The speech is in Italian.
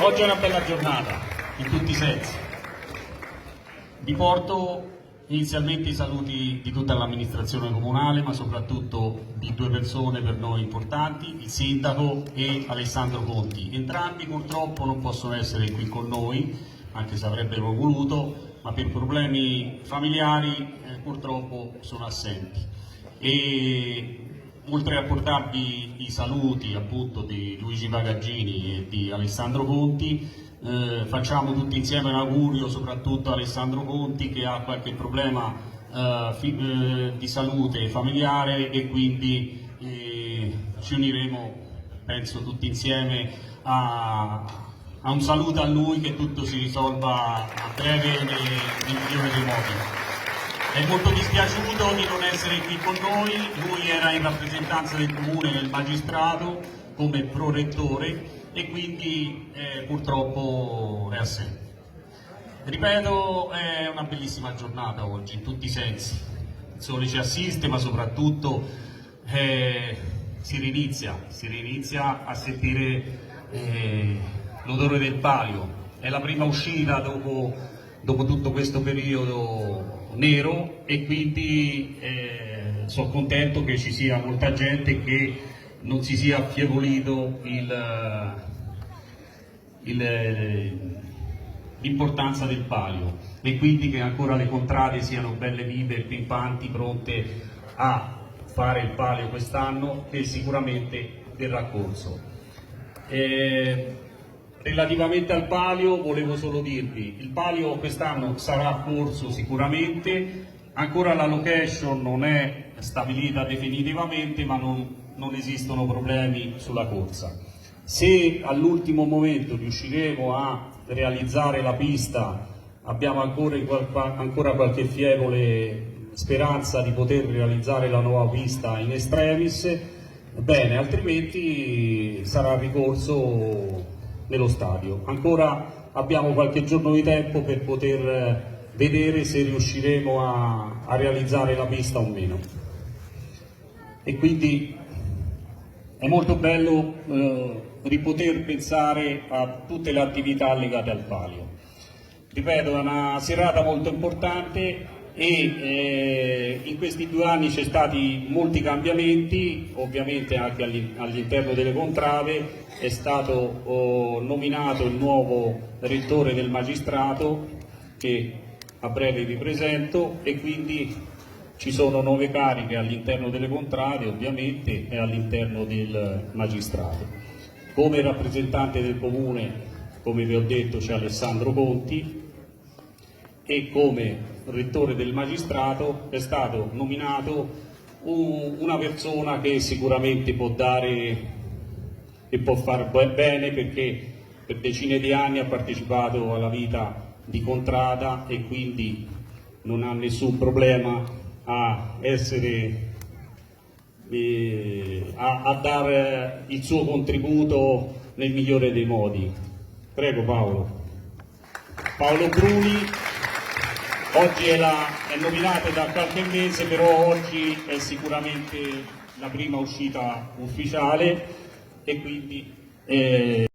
Oggi è una bella giornata, in tutti i sensi. Vi porto inizialmente i saluti di tutta l'amministrazione comunale, ma soprattutto di due persone per noi importanti, il sindaco e Alessandro Conti. Entrambi purtroppo non possono essere qui con noi, anche se avrebbero voluto, ma per problemi familiari purtroppo sono assenti. E oltre a portarvi i saluti appunto di Luigi Pagaggini e di Alessandro Conti, facciamo tutti insieme un augurio soprattutto a Alessandro Conti, che ha qualche problema di salute familiare, e quindi ci uniremo, penso, tutti insieme a un saluto a lui, che tutto si risolva a breve nel migliore dei modi. È molto dispiaciuto di non essere qui con noi. Lui era in rappresentanza del comune nel magistrato come prorettore e quindi purtroppo è assente. Ripeto, è una bellissima giornata oggi in tutti i sensi. Il sole ci assiste, ma soprattutto si rinizia a sentire l'odore del palio. È la prima uscita dopo tutto questo periodo nero, e quindi sono contento che ci sia molta gente, che non si sia affievolito l'importanza del palio, e quindi che ancora le contrade siano belle vive e pimpanti, pronte a fare il palio quest'anno, che sicuramente verrà corso. Relativamente al palio volevo solo dirvi, il palio quest'anno sarà corso sicuramente, ancora la location non è stabilita definitivamente, ma non esistono problemi sulla corsa. Se all'ultimo momento riusciremo a realizzare la pista, abbiamo ancora qualche fievole speranza di poter realizzare la nuova pista in extremis, bene, altrimenti sarà ricorso nello stadio. Ancora abbiamo qualche giorno di tempo per poter vedere se riusciremo a realizzare la pista o meno, e quindi è molto bello ripoter pensare a tutte le attività legate al palio. Ripeto, è una serata molto importante, e in questi 2 anni c'è stati molti cambiamenti, ovviamente anche all'interno delle contrade. È stato nominato il nuovo rettore del magistrato, che a breve vi presento, e quindi ci sono nuove cariche all'interno delle contrade, ovviamente, e all'interno del magistrato. Come rappresentante del comune, come vi ho detto, c'è Alessandro Conti, e come rettore del magistrato è stato nominato una persona che sicuramente può dare e può far bene, perché per decine di anni ha partecipato alla vita di contrada e quindi non ha nessun problema a a dare il suo contributo nel migliore dei modi. Prego Paolo. Paolo Bruni oggi è nominato da qualche mese, però oggi è sicuramente la prima uscita ufficiale, e quindi